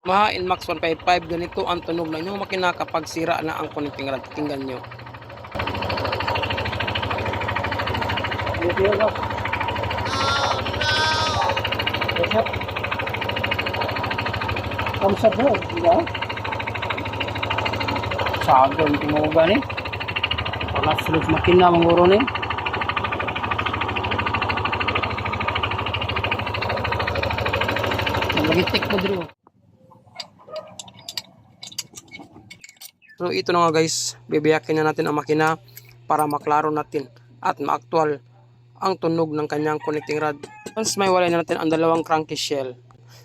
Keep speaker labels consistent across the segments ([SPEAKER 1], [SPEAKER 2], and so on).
[SPEAKER 1] Yamaha NMAX 155, ganito ang tunog ng inyong makina kapag sira na ang connecting rod. Tingnan nyo.
[SPEAKER 2] Kamsat mo, di ba? Sagol tingo gani. Panas sulod makina manguro ni. Nagitik mo diri.
[SPEAKER 1] So ito na nga guys, bibiyakin na natin ang makina para maklaro natin at ma-actual ang tunog ng kanyang connecting rod. Once may walay na natin ang dalawang cranky shell.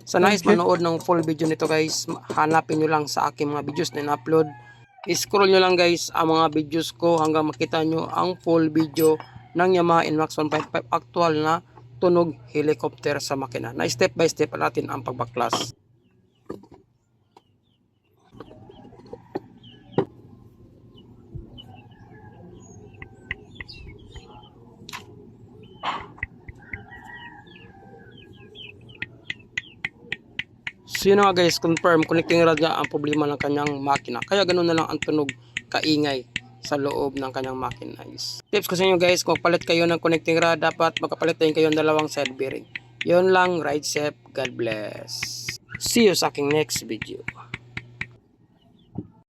[SPEAKER 1] Sa nais manood ng full video nito guys, hanapin nyo lang sa aking mga videos na in-upload. I-scroll nyo lang guys ang mga videos ko hanggang makita nyo ang full video ng Yamaha NMAX 155 actual na tunog helicopter sa makina. Na step by step natin ang pagbaklas. So yun nga guys, confirm, connecting rod nga ang problema ng kanyang makina. Kaya ganun na lang ang tunog kaingay sa loob ng kanyang makina. Tips ko sa inyo guys, kung palit kayo ng connecting rod, dapat magkapalit din kayo ng dalawang side bearing. Yun lang, ride safe, God bless. See you sa aking next video.